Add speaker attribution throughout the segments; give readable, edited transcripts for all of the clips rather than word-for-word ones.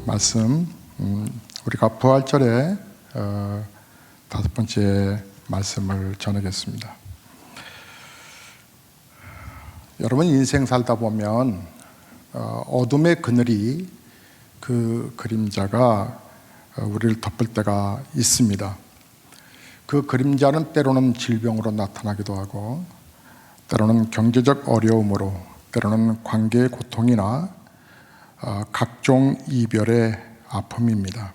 Speaker 1: 말씀, 우리가 부활절에 5번째 말씀을 전하겠습니다. 여러분, 인생 살다 보면 어둠의 그늘이, 그 그림자가 우리를 덮을 때가 있습니다. 그 그림자는 때로는 질병으로 나타나기도 하고, 때로는 경제적 어려움으로, 때로는 관계의 고통이나 각종 이별의 아픔입니다.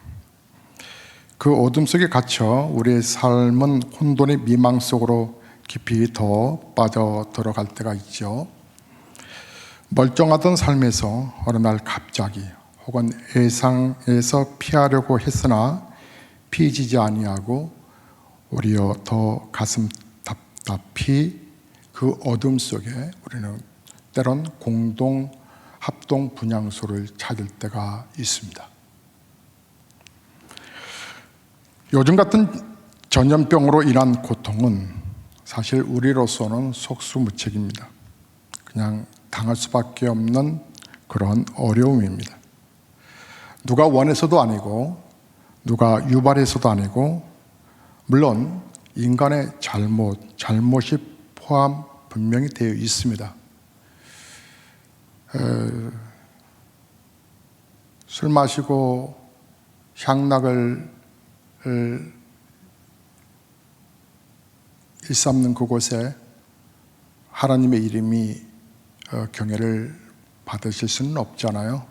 Speaker 1: 그 어둠 속에 갇혀 우리의 삶은 혼돈의 미망 속으로 깊이 더 빠져 들어갈 때가 있죠. 멀쩡하던 삶에서 어느 날 갑자기, 혹은 예상에서 피하려고 했으나 피해지지 아니하고 오히려 더 가슴 답답히 그 어둠 속에 우리는 때론 합동 분향소를 찾을 때가 있습니다. 요즘 같은 전염병으로 인한 고통은 사실 우리로서는 속수무책입니다. 그냥 당할 수밖에 없는 그런 어려움입니다. 누가 원해서도 아니고, 누가 유발해서도 아니고, 물론 인간의 잘못이 포함 분명히 되어 있습니다. 술 마시고 향락을 일삼는 그곳에 하나님의 이름이 경외를 받으실 수는 없잖아요.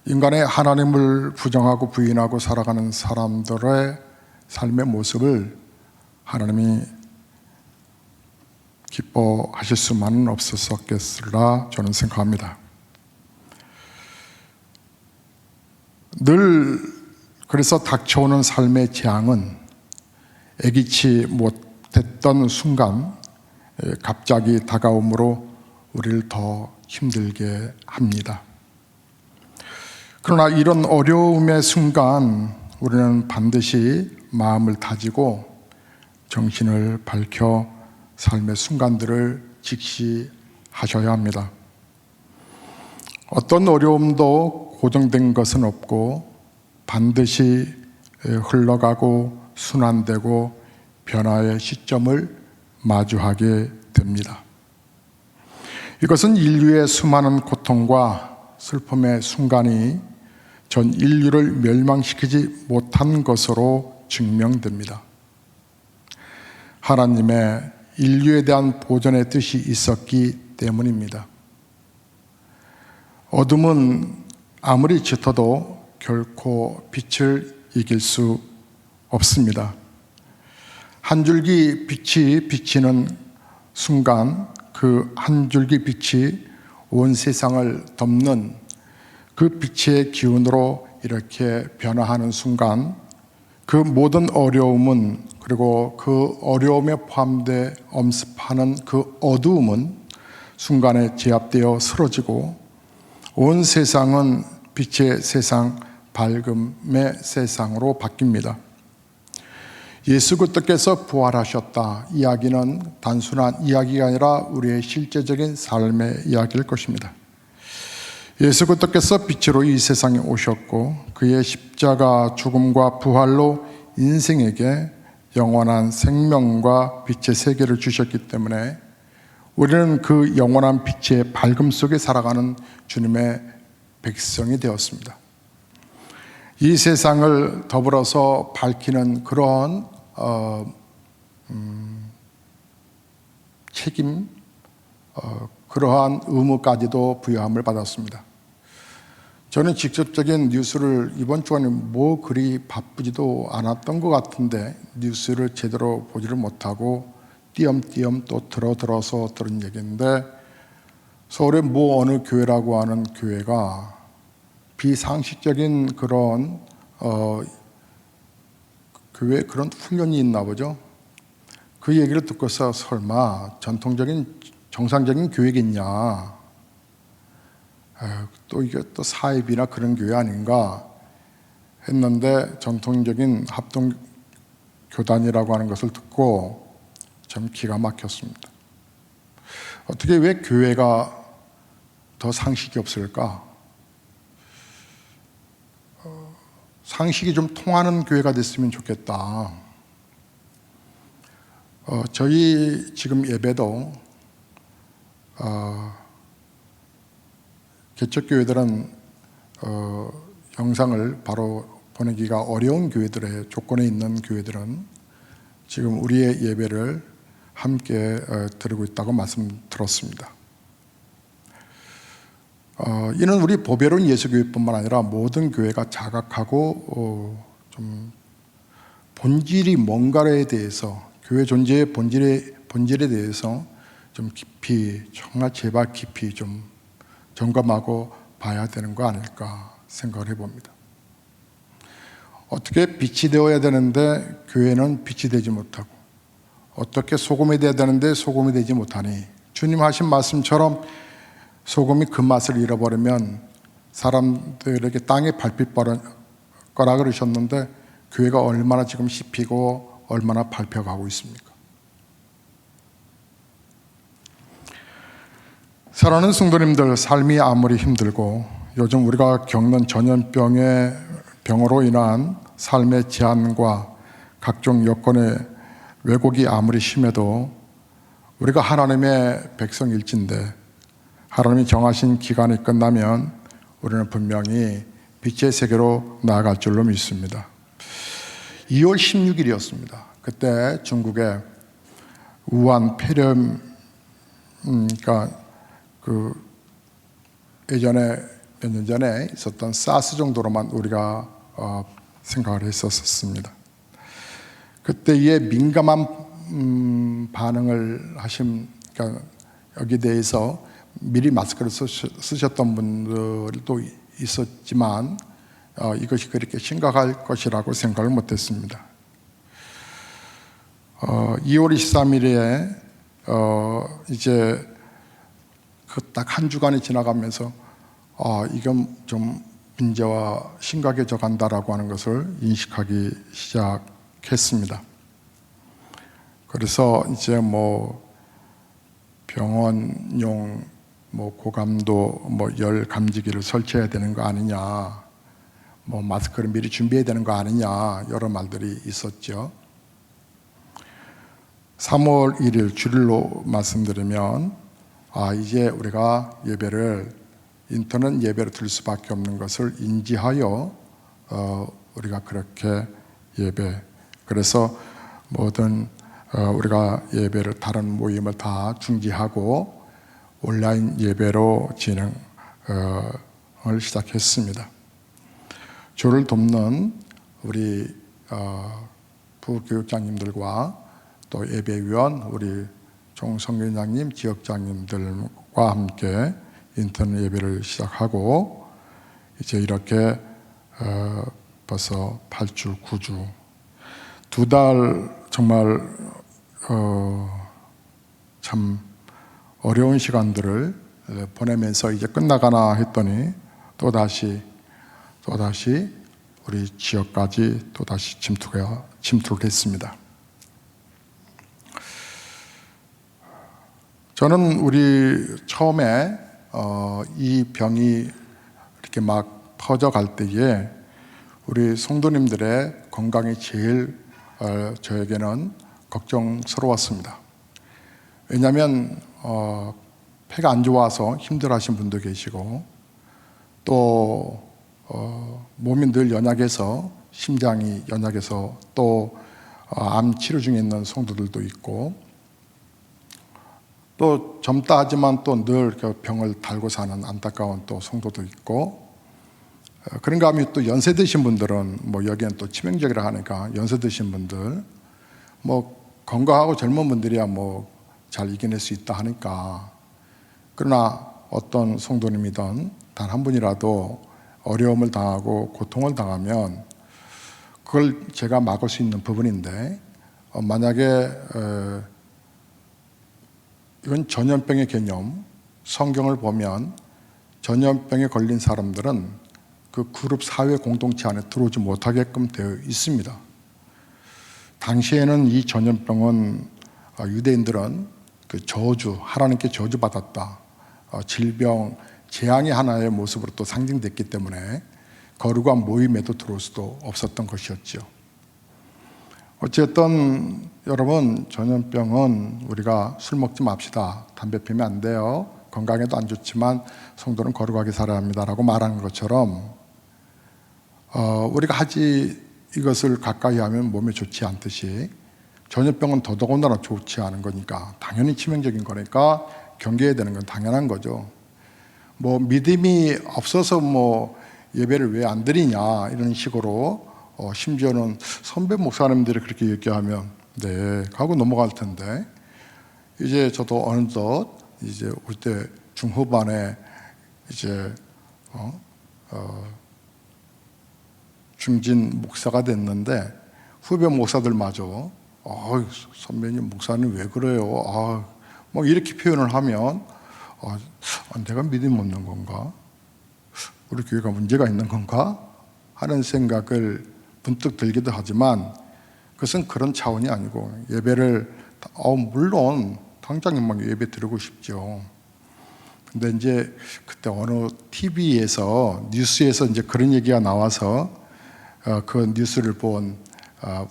Speaker 1: 인간의 하나님을 부정하고 부인하고 살아가는 사람들의 삶의 모습을 하나님이 기뻐하실 수만은 없었겠으리라 저는 생각합니다. 늘 그래서 닥쳐오는 삶의 재앙은 예기치 못했던 순간 갑자기 다가옴으로 우리를 더 힘들게 합니다. 그러나 이런 어려움의 순간 우리는 반드시 마음을 다지고 정신을 밝혀 삶의 순간들을 직시하셔야 합니다. 어떤 어려움도 고정된 것은 없고 반드시 흘러가고 순환되고 변화의 시점을 마주하게 됩니다. 이것은 인류의 수많은 고통과 슬픔의 순간이 전 인류를 멸망시키지 못한 것으로 증명됩니다. 하나님의 인류에 대한 보존의 뜻이 있었기 때문입니다. 어둠은 아무리 짙어도 결코 빛을 이길 수 없습니다. 한 줄기 빛이 비치는 순간 그 한 줄기 빛이 온 세상을 덮는 그 빛의 기운으로 이렇게 변화하는 순간 그 모든 어려움은, 그리고 그 어려움에 포함되어 엄습하는 그 어두움은 순간에 제압되어 쓰러지고 온 세상은 빛의 세상, 밝음의 세상으로 바뀝니다. 예수 그리스도께서 부활하셨다 이야기는 단순한 이야기가 아니라 우리의 실제적인 삶의 이야기일 것입니다. 예수 그리스도께서 빛으로 이 세상에 오셨고 그의 십자가 죽음과 부활로 인생에게 영원한 생명과 빛의 세계를 주셨기 때문에 우리는 그 영원한 빛의 밝음 속에 살아가는 주님의 백성이 되었습니다. 이 세상을 더불어서 밝히는 그러한 책임, 그러한 의무까지도 부여함을 받았습니다. 저는 직접적인 뉴스를 이번 주에는 뭐 그리 바쁘지도 않았던 것 같은데 뉴스를 제대로 보지를 못하고 띄엄띄엄 또 들어서 들은 얘기인데, 서울의 뭐 어느 교회라고 하는 교회가 비상식적인 그런 교회 그런 훈련이 있나 보죠. 그 얘기를 듣고서 설마 정상적인 교회겠냐, 또 이게 또 사입이나 그런 교회 아닌가 했는데 전통적인 합동교단이라고 하는 것을 듣고 참 기가 막혔습니다. 어떻게 왜 교회가 더 상식이 없을까? 상식이 좀 통하는 교회가 됐으면 좋겠다. 저희 지금 예배도 개척교회들은 영상을 바로 보내기가 어려운 교회들의 조건에 있는 교회들은 지금 우리의 예배를 함께 드리고 있다고 말씀 들었습니다. 이는 우리 보배로운 예수교회뿐만 아니라 모든 교회가 자각하고 좀 본질이 뭔가에 대해서, 교회 존재의 본질에 대해서 좀 깊이, 정말 제발 깊이 좀 점검하고 봐야 되는 거 아닐까 생각을 해봅니다. 어떻게 빛이 되어야 되는데 교회는 빛이 되지 못하고, 어떻게 소금이 되어야 되는데 소금이 되지 못하니, 주님 하신 말씀처럼 소금이 그 맛을 잃어버리면 사람들에게 땅에 밟힐 거라 그러셨는데 교회가 얼마나 지금 씹히고 얼마나 밟혀가고 있습니까? 사랑하는 성도님들, 삶이 아무리 힘들고 요즘 우리가 겪는 전염병으로 인한 삶의 제한과 각종 여건의 왜곡이 아무리 심해도 우리가 하나님의 백성일진데 하나님이 정하신 기간이 끝나면 우리는 분명히 빛의 세계로 나아갈 줄로 믿습니다. 2월 16일이었습니다. 그때 중국의 우한 폐렴, 그러니까 예전에 몇 년 전에 있었던 사스 정도로만 우리가 생각을 했었습니다. 그때의 민감한 반응을 하신, 그러니까 여기에 대해서 미리 마스크를 쓰셨던 분들도 있었지만 이것이 그렇게 심각할 것이라고 생각을 못했습니다. 2월 23일에 이제 그 딱 한 주간이 지나가면서 이건 좀 문제와 심각해져 간다라고 하는 것을 인식하기 시작했습니다. 그래서 이제 병원용 고감도 열 감지기를 설치해야 되는 거 아니냐, 마스크를 미리 준비해야 되는 거 아니냐, 여러 말들이 있었죠. 3월 1일 주일로 말씀드리면 이제 우리가 예배를 인터넷 예배로 드릴 수밖에 없는 것을 인지하여 우리가 그렇게 그래서 모든 우리가 예배를, 다른 모임을 다 중지하고 온라인 예배로 진행을 시작했습니다. 저를 돕는 우리 부교육장님들과 또 예배위원, 우리 종성교장님, 지역장님들과 함께 인터넷 예배를 시작하고 이제 이렇게 벌써 8주, 9주, 2달 정말 참 어려운 시간들을 보내면서 이제 끝나가나 했더니 또다시 우리 지역까지 또다시 침투를 했습니다. 저는 우리 처음에 이 병이 이렇게 막 퍼져갈 때에 우리 성도님들의 건강이 제일 저에게는 걱정스러웠습니다. 왜냐하면 폐가 안 좋아서 힘들어하신 분도 계시고 또 몸이 늘 연약해서, 심장이 연약해서 또 암 치료 중에 있는 성도들도 있고 또 젊다 하지만 또 늘 병을 달고 사는 안타까운 또 성도도 있고, 그런가 하면 또 연세 드신 분들은 여기는 또 치명적이라 하니까 연세 드신 분들, 건강하고 젊은 분들이야 잘 이겨낼 수 있다 하니까. 그러나 어떤 성도님이든 단 한 분이라도 어려움을 당하고 고통을 당하면 그걸 제가 막을 수 있는 부분인데, 만약에 이건 전염병의 개념, 성경을 보면 전염병에 걸린 사람들은 그 그룹 사회 공동체 안에 들어오지 못하게끔 되어 있습니다. 당시에는 이 전염병은 유대인들은 그 저주, 하나님께 저주받았다, 질병, 재앙의 하나의 모습으로 또 상징됐기 때문에 거룩한 모임에도 들어올 수도 없었던 것이었죠. 어쨌든 여러분, 전염병은 우리가 술 먹지 맙시다, 담배 피우면 안 돼요, 건강에도 안 좋지만 성도는 거룩하게 살아야 합니다라고 말하는 것처럼 우리가 하지 이것을 가까이 하면 몸에 좋지 않듯이 전염병은 더더군다나 좋지 않은 거니까, 당연히 치명적인 거니까 경계해야 되는 건 당연한 거죠. 뭐 믿음이 없어서 뭐 예배를 왜 안 드리냐 이런 식으로 심지어는 선배 목사님들이 그렇게 얘기하면 네 하고 넘어갈 텐데, 이제 저도 어느덧 이제 올 때 중후반에 이제 중진 목사가 됐는데 후배 목사들마저 선배님 목사님 왜 그래요? 뭐 이렇게 표현을 하면 내가 믿음 없는 건가? 우리 교회가 문제가 있는 건가? 하는 생각을 문득 들기도 하지만 그것은 그런 차원이 아니고, 예배를 물론 당장에 막 예배 드리고 싶죠. 근데 이제 그때 어느 TV에서 뉴스에서 이제 그런 얘기가 나와서 그 뉴스를 본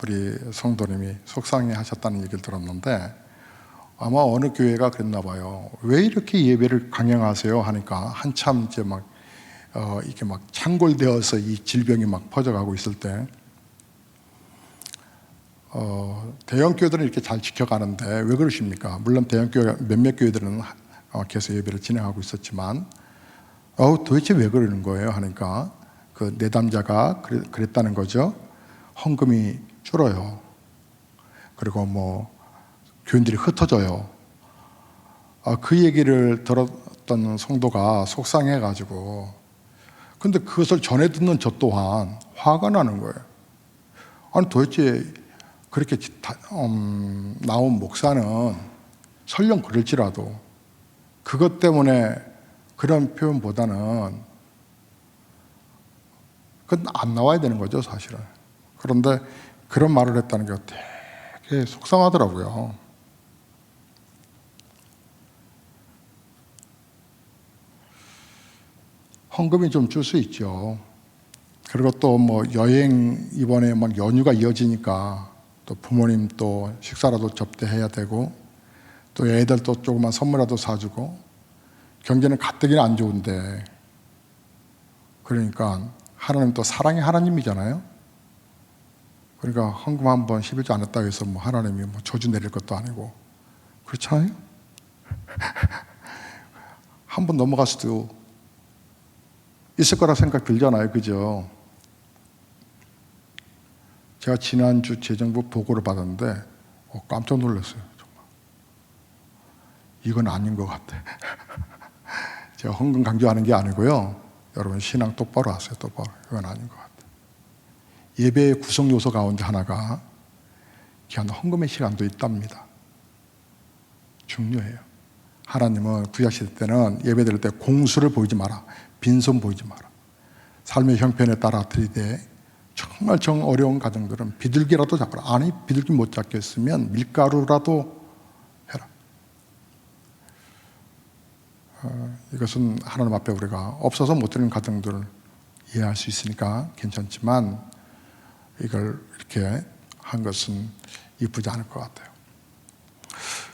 Speaker 1: 우리 성도님이 속상해 하셨다는 얘기를 들었는데, 아마 어느 교회가 그랬나 봐요. 왜 이렇게 예배를 강행하세요? 하니까 한참 이제 막 이렇게 막 창궐되어서 이 질병이 막 퍼져가고 있을 때 대형 교회들은 이렇게 잘 지켜가는데 왜 그러십니까? 물론 대형 교회 몇몇 교회들은 계속 예배를 진행하고 있었지만 도대체 왜 그러는 거예요? 하니까 그 내담자가 그랬다는 거죠. 헌금이 줄어요. 그리고 뭐 교인들이 흩어져요. 그 얘기를 들었던 성도가 속상해가지고, 근데 그것을 전해 듣는 저 또한 화가 나는 거예요. 아니 도대체 그렇게 나온 목사는 설령 그럴지라도 그것 때문에 그런 표현보다는 그건 안 나와야 되는 거죠, 사실은. 그런데 그런 말을 했다는 게 되게 속상하더라고요. 헌금이 좀 줄 수 있죠. 그리고 또 뭐 여행 이번에 막 연휴가 이어지니까 또 부모님 또 식사라도 접대해야 되고 또 애들 또 조그만 선물라도 사주고, 경제는 가뜩이나 안 좋은데, 그러니까 하나님 또 사랑의 하나님이잖아요. 그러니까 헌금 한번 11조 안 했다고 해서 뭐 하나님이 뭐 저주 내릴 것도 아니고 그렇잖아요. 한번 넘어갈 수도 있을 거라 생각 들잖아요, 그죠? 제가 지난주 재정부 보고를 받았는데 깜짝 놀랐어요, 정말. 이건 아닌 것 같아. 제가 헌금 강조하는 게 아니고요, 여러분 신앙 똑바로 하세요, 똑바로. 이건 아닌 것 같아. 예배의 구성 요소 가운데 하나가 귀한 헌금의 시간도 있답니다. 중요해요. 하나님은 구약시대 때는 예배 드릴 때 공수를 보이지 마라, 빈손 보이지 마라, 삶의 형편에 따라 드리되 정말 정 어려운 가정들은 비둘기라도 잡아라. 아니 비둘기 못 잡겠으면 밀가루라도 해라. 이것은 하나님 앞에 우리가 없어서 못 드리는 가정들을 이해할 수 있으니까 괜찮지만, 이걸 이렇게 한 것은 이쁘지 않을 것 같아요.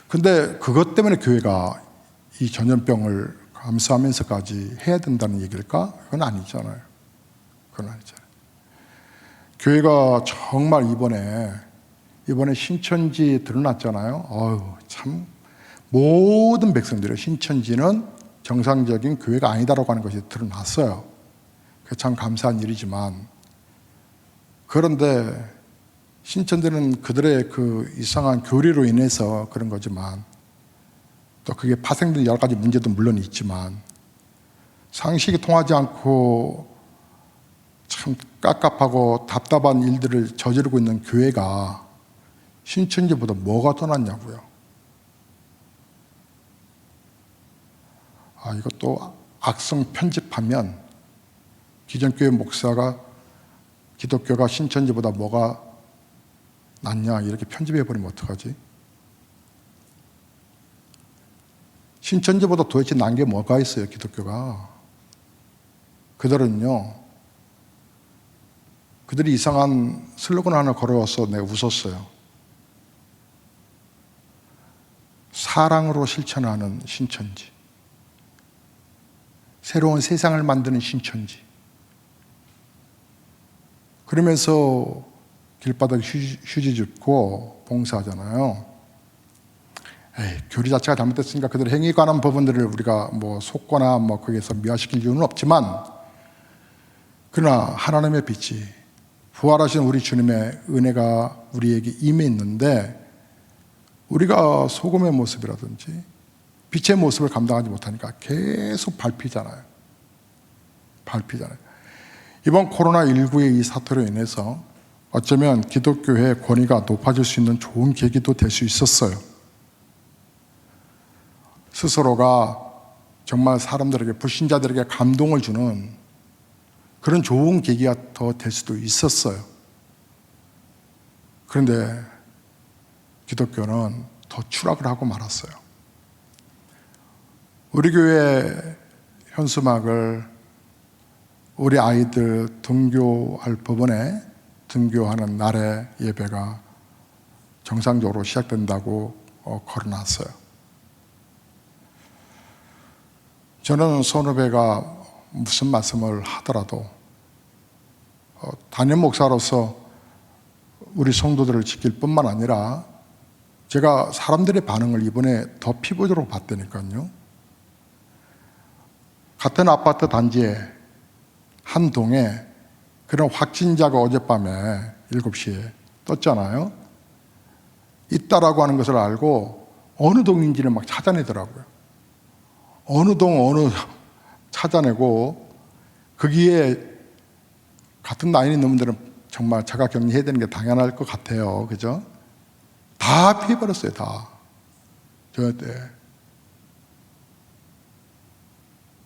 Speaker 1: 근데 그것 때문에 교회가 이 전염병을 감수하면서까지 해야 된다는 얘기일까? 그건 아니잖아요. 그건 아니잖아요. 교회가 정말 이번에 신천지 드러났잖아요. 참 모든 백성들의 신천지는 정상적인 교회가 아니다라고 하는 것이 드러났어요. 그게 참 감사한 일이지만, 그런데 신천지는 그들의 그 이상한 교리로 인해서 그런 거지만, 또 그게 파생된 여러 가지 문제도 물론 있지만, 상식이 통하지 않고 참 깝깝하고 답답한 일들을 저지르고 있는 교회가 신천지보다 뭐가 더 낫냐고요. 이것도 악성 편집하면 기존 교회 목사가 기독교가 신천지보다 뭐가 낫냐 이렇게 편집해버리면 어떡하지? 신천지보다 도대체 난 게 뭐가 있어요, 기독교가? 그들은요, 그들이 이상한 슬로건 하나 걸어와서 내가 웃었어요. 사랑으로 실천하는 신천지, 새로운 세상을 만드는 신천지. 그러면서 길바닥에 휴지 줍고 봉사하잖아요. 교리 자체가 잘못됐으니까 그들의 행위에 관한 부분들을 우리가 속거나 거기에서 미화시킬 이유는 없지만, 그러나 하나님의 빛이, 부활하신 우리 주님의 은혜가 우리에게 임해 있는데, 우리가 소금의 모습이라든지 빛의 모습을 감당하지 못하니까 계속 밟히잖아요. 이번 코로나19의 이 사태로 인해서 어쩌면 기독교의 권위가 높아질 수 있는 좋은 계기도 될 수 있었어요. 스스로가 정말 사람들에게, 불신자들에게 감동을 주는 그런 좋은 계기가 더 될 수도 있었어요. 그런데 기독교는 더 추락을 하고 말았어요. 우리 교회 현수막을 우리 아이들 등교할 법원에 등교하는 날에 예배가 정상적으로 시작된다고 걸어놨어요. 저는 선후배가 무슨 말씀을 하더라도 담임 목사로서 우리 성도들을 지킬 뿐만 아니라 제가 사람들의 반응을 이번에 더 피부적으로 봤다니까요. 같은 아파트 단지에 한 동에 그런 확진자가 어젯밤에 7시에 떴잖아요. 있다라고 하는 것을 알고 어느 동인지를 막 찾아내더라고요. 어느 동 찾아내고, 거기에 같은 나이인 놈들은 정말 자가격리해야 되는 게 당연할 것 같아요. 그죠? 다 피해버렸어요. 다. 저 때.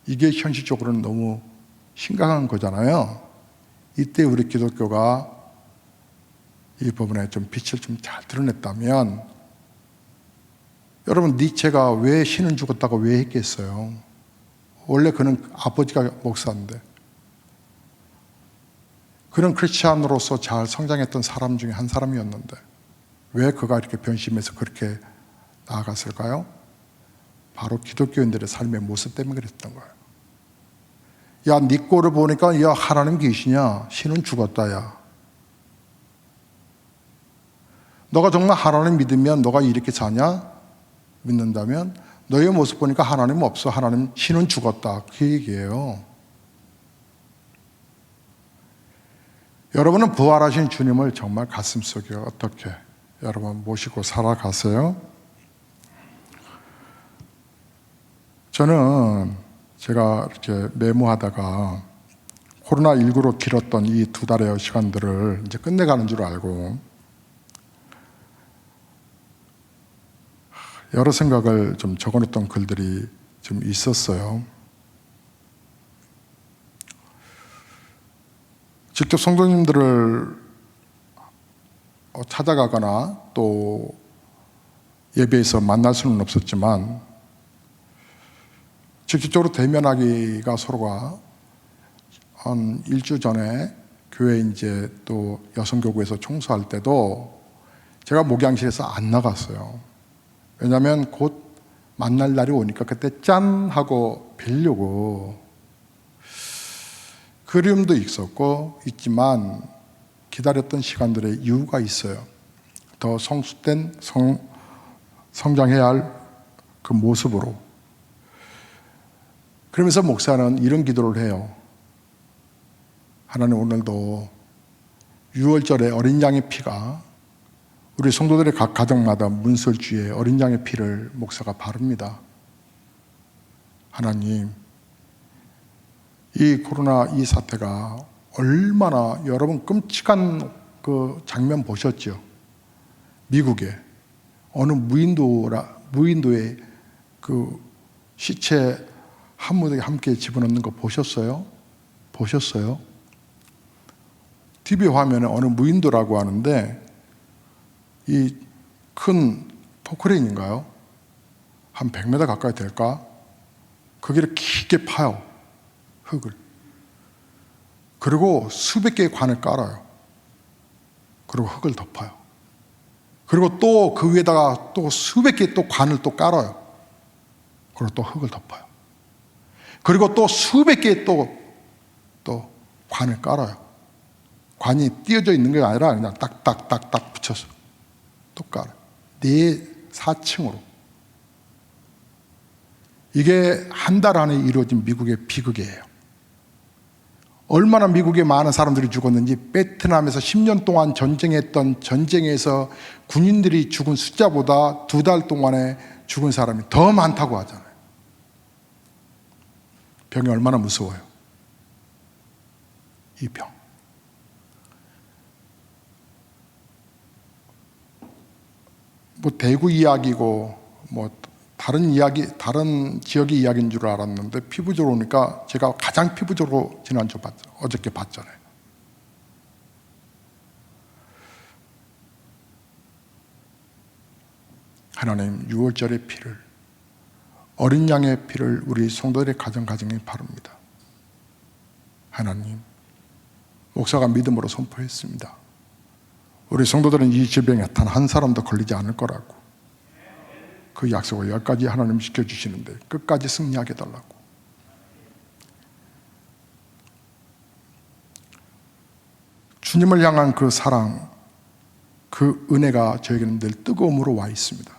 Speaker 1: 이게 현실적으로는 너무 심각한 거잖아요. 이때 우리 기독교가 이 부분에 좀 빛을 좀 잘 드러냈다면, 여러분, 니체가 왜 신은 죽었다고 왜 했겠어요? 원래 그는 아버지가 목사인데, 그는 크리스찬으로서 잘 성장했던 사람 중에 한 사람이었는데 왜 그가 이렇게 변심해서 그렇게 나아갔을까요? 바로 기독교인들의 삶의 모습 때문에 그랬던 거예요. 야, 네 꼴을 보니까 야, 하나님 계시냐? 신은 죽었다. 야, 너가 정말 하나님 믿으면 너가 이렇게 사냐? 믿는다면 너의 모습 보니까 하나님 없어. 하나님, 신은 죽었다. 그 얘기예요. 여러분은 부활하신 주님을 정말 가슴속에 어떻게 여러분 모시고 살아가세요? 저는 제가 이렇게 메모하다가 코로나19로 길었던 이 2달의 시간들을 이제 끝내가는 줄 알고 여러 생각을 좀 적어놓던 글들이 좀 있었어요. 직접 성도님들을 찾아가거나 또 예배에서 만날 수는 없었지만 직접적으로 대면하기가 서로가 한 일주 전에 교회 이제 또 여성교구에서 청소할 때도 제가 목양실에서 안 나갔어요. 왜냐하면 곧 만날 날이 오니까 그때 짠 하고 뵈려고. 그리움도 있었고 있지만 기다렸던 시간들의 이유가 있어요. 더 성숙된 성장해야 할 그 모습으로. 그러면서 목사는 이런 기도를 해요. 하나님, 오늘도 6월절에 어린 양의 피가 우리 성도들의 각 가정마다 문설주에 어린 양의 피를 목사가 바릅니다. 하나님, 이 코로나 이 사태가 얼마나, 여러분 끔찍한 그 장면 보셨죠? 미국에 어느 무인도의 그 시체 한 무더기 함께 집어넣는 거 보셨어요? 보셨어요? TV 화면에 어느 무인도라고 하는데 이 큰 포크레인인가요? 한 100m 가까이 될까? 거기를 깊게 파요. 흙을. 그리고 수백 개의 관을 깔아요. 그리고 흙을 덮어요. 그리고 또 그 위에다가 또 수백 개의 또 관을 또 깔아요. 그리고 또 흙을 덮어요. 그리고 또 수백 개의 또 관을 깔아요. 관이 띄어져 있는 게 아니라 그냥 딱딱딱딱 붙여서 또 깔아요. 4층으로. 이게 한 달 안에 이루어진 미국의 비극이에요. 얼마나 미국에 많은 사람들이 죽었는지, 베트남에서 10년 동안 전쟁했던 전쟁에서 군인들이 죽은 숫자보다 2달 동안에 죽은 사람이 더 많다고 하잖아요. 병이 얼마나 무서워요. 이 병. 뭐 대구 이야기고 뭐 다른 이야기, 다른 지역의 이야기인 줄 알았는데 피부적으로 오니까 제가 가장 피부적으로 어저께 봤잖아요. 하나님, 6월절의 피를, 어린 양의 피를 우리 성도들의 가정가정에 바릅니다. 하나님, 목사가 믿음으로 선포했습니다. 우리 성도들은 이 질병에 단 한 사람도 걸리지 않을 거라고. 그 약속을 여기까지 하나님 지켜주시는데 끝까지 승리하게 해달라고. 주님을 향한 그 사랑, 그 은혜가 저에게는 늘 뜨거움으로 와 있습니다.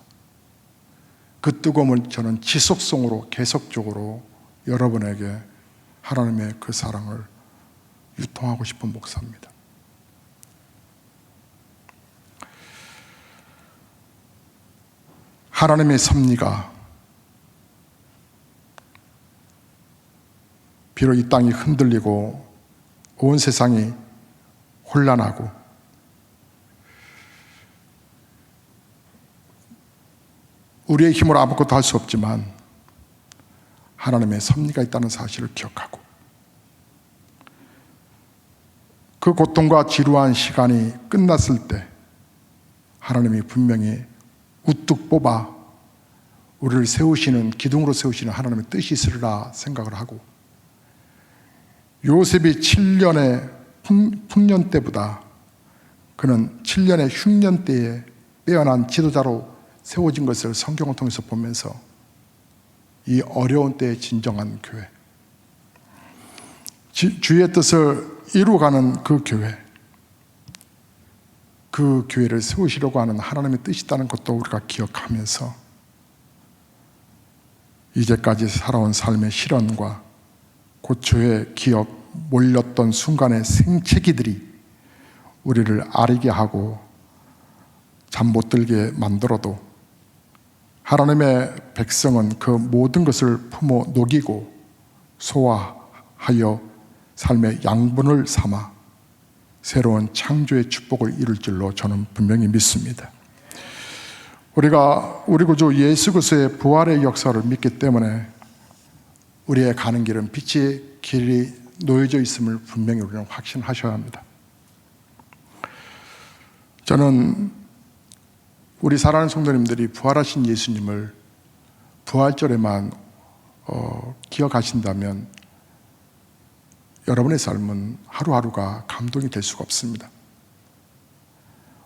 Speaker 1: 그 뜨거움을 저는 지속성으로 계속적으로 여러분에게 하나님의 그 사랑을 유통하고 싶은 목사입니다. 하나님의 섭리가 비록 이 땅이 흔들리고 온 세상이 혼란하고 우리의 힘으로 아무것도 할 수 없지만 하나님의 섭리가 있다는 사실을 기억하고 그 고통과 지루한 시간이 끝났을 때 하나님이 분명히 우뚝 뽑아 우리를 세우시는, 기둥으로 세우시는 하나님의 뜻이 있으리라 생각을 하고, 요셉이 7년의 풍년 때보다 그는 7년의 흉년 때에 빼어난 지도자로 세워진 것을 성경을 통해서 보면서 이 어려운 때의 진정한 교회, 주의 뜻을 이루어가는 그 교회, 그 교회를 세우시려고 하는 하나님의 뜻이 있다는 것도 우리가 기억하면서 이제까지 살아온 삶의 실현과 고초의 기억, 몰렸던 순간의 생채기들이 우리를 아리게 하고 잠 못 들게 만들어도 하나님의 백성은 그 모든 것을 품어 녹이고 소화하여 삶의 양분을 삼아 새로운 창조의 축복을 이룰 줄로 저는 분명히 믿습니다. 우리가 우리 구주 예수 그리스도의 부활의 역사를 믿기 때문에 우리의 가는 길은 빛의 길이 놓여져 있음을 분명히 우리는 확신하셔야 합니다. 저는 우리 사랑하는 성도님들이 부활하신 예수님을 부활절에만 기억하신다면 여러분의 삶은 하루하루가 감동이 될 수가 없습니다.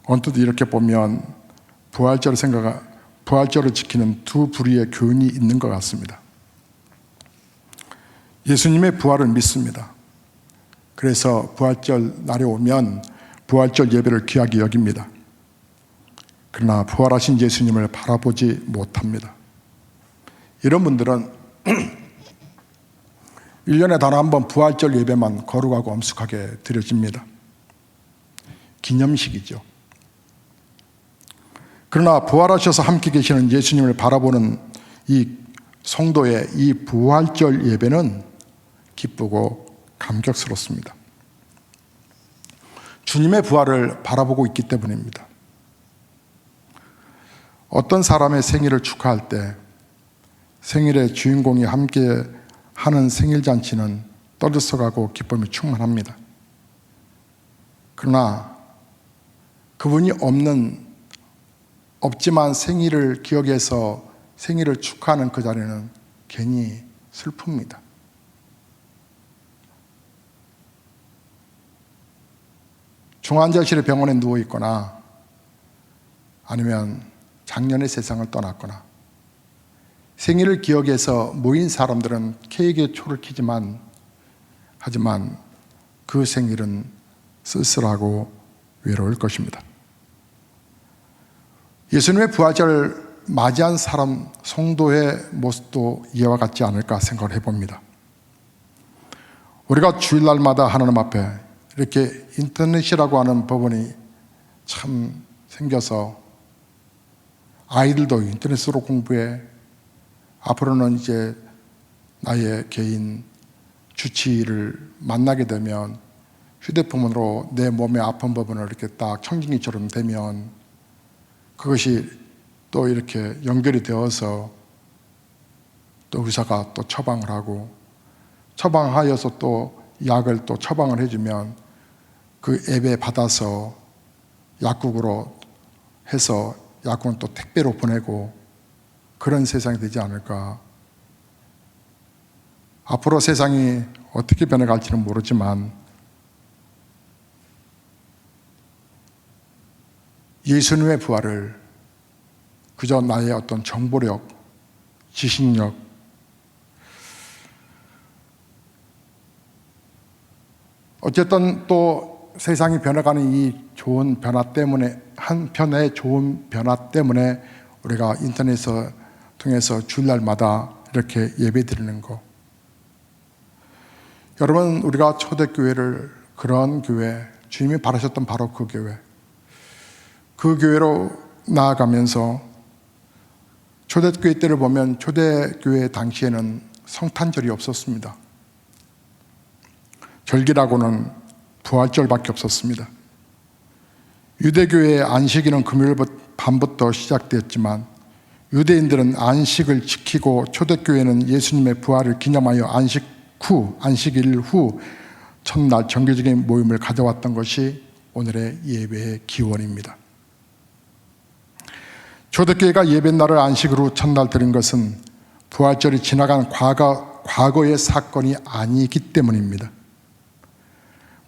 Speaker 1: 언뜻 이렇게 보면 부활절을 지키는 두 부류의 교훈이 있는 것 같습니다. 예수님의 부활을 믿습니다. 그래서 부활절 날이 오면 부활절 예배를 귀하게 여깁니다. 그러나 부활하신 예수님을 바라보지 못합니다. 이런 분들은 1년에 단 한 번 부활절 예배만 거룩하고 엄숙하게 드려집니다. 기념식이죠. 그러나 부활하셔서 함께 계시는 예수님을 바라보는 이 성도의 이 부활절 예배는 기쁘고 감격스럽습니다. 주님의 부활을 바라보고 있기 때문입니다. 어떤 사람의 생일을 축하할 때 생일의 주인공이 함께 하는 생일잔치는 떠들썩하고 기쁨이 충만합니다. 그러나 그분이 없지만 생일을 기억해서 생일을 축하하는 그 자리는 괜히 슬픕니다. 중환자실의 병원에 누워 있거나 아니면 작년에 세상을 떠났거나 생일을 기억해서 모인 사람들은 케이크에 초를 하지만 그 생일은 쓸쓸하고 외로울 것입니다. 예수님의 부활절을 맞이한 사람 성도의 모습도 이와 같지 않을까 생각을 해봅니다. 우리가 주일날마다 하나님 앞에 이렇게 인터넷이라고 하는 법원이 참 생겨서 아이들도 인터넷으로 공부해, 앞으로는 이제 나의 개인 주치의를 만나게 되면 휴대폰으로 내 몸의 아픈 부분을 이렇게 딱 청진기처럼 되면 그것이 또 이렇게 연결이 되어서 또 의사가 또 처방을 하고, 처방하여서 또 약을 또 처방을 해주면 그 앱에 받아서 약국으로 해서 약국은 또 택배로 보내고, 그런 세상이 되지 않을까. 앞으로 세상이 어떻게 변해갈지는 모르지만 예수님의 부활을 그저 나의 어떤 정보력, 지식력, 어쨌든 또 세상이 변해가는 이 좋은 변화 때문에, 한편의 좋은 변화 때문에 우리가 인터넷을 통해서 주일날마다 이렇게 예배 드리는 거. 여러분, 우리가 초대교회를, 그런 교회, 주님이 바라셨던 바로 그 교회, 그 교회로 나아가면서 초대교회 때를 보면 초대교회 당시에는 성탄절이 없었습니다. 절기라고는 부활절밖에 없었습니다. 유대교회의 안식일은 금요일 밤부터 시작되었지만 유대인들은 안식을 지키고, 초대교회는 예수님의 부활을 기념하여 안식일 후 첫날 정기적인 모임을 가져왔던 것이 오늘의 예배의 기원입니다. 초대교회가 예배날을 안식으로 첫날 드린 것은 부활절이 지나간 과거의 사건이 아니기 때문입니다.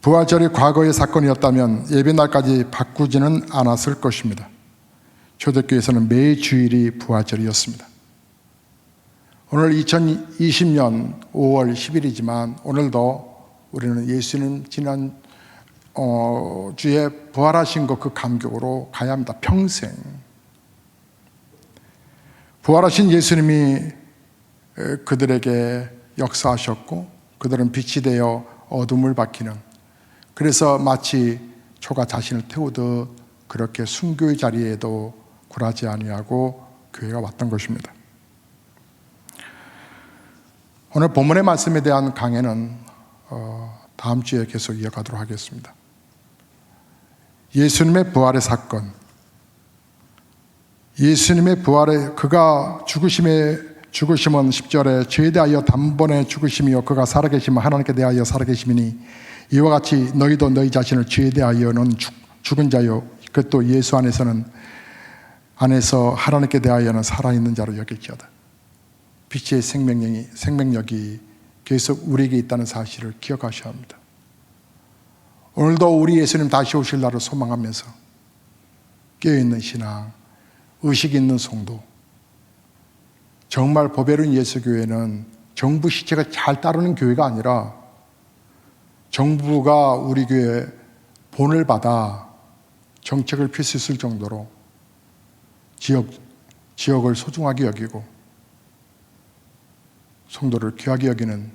Speaker 1: 부활절이 과거의 사건이었다면 예배날까지 바꾸지는 않았을 것입니다. 초대교회에서는 매 주일이 부활절이었습니다. 오늘 2020년 5월 10일이지만 오늘도 우리는 예수님 지난 주에 부활하신 것, 그 감격으로 가야 합니다. 평생. 부활하신 예수님이 그들에게 역사하셨고, 그들은 빛이 되어 어둠을 밝히는, 그래서 마치 초가 자신을 태우듯 그렇게 순교의 자리에도 굴하지 아니하고 교회가 왔던 것입니다. 오늘 본문의 말씀에 대한 강해는 다음 주에 계속 이어가도록 하겠습니다. 예수님의 부활의 사건, 예수님의 부활의, 그가 죽으심은 10절에 죄에 대하여 단번에 죽으심이요 그가 살아계심은 하나님께 대하여 살아계심이니 이와 같이 너희도 너희 자신을 죄에 대하여는 죽은 자요 그것도 예수 안에서 하나님께 대하여는 살아있는 자로 여길지어다. 빛의 생명력이 계속 우리에게 있다는 사실을 기억하셔야 합니다. 오늘도 우리 예수님 다시 오실 날을 소망하면서 깨어있는 신앙, 의식 있는 성도, 정말 보배로운 예수교회는 정부 시체가 잘 따르는 교회가 아니라 정부가 우리 교회에 본을 받아 정책을 펼 수 있을 정도로 지역을 소중하게 여기고 성도를 귀하게 여기는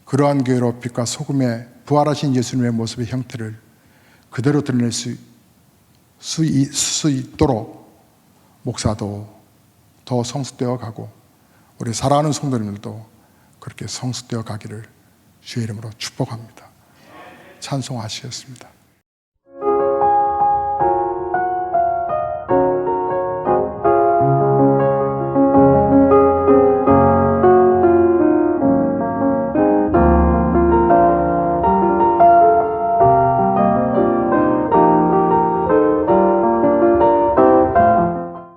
Speaker 1: 그러한 교회로 빛과 소금의 부활하신 예수님의 모습의 형태를 그대로 드러낼 수 있도록 목사도 더 성숙되어 가고 우리 사랑하는 성도님들도 그렇게 성숙되어 가기를 주의 이름으로 축복합니다. 찬송하시겠습니다.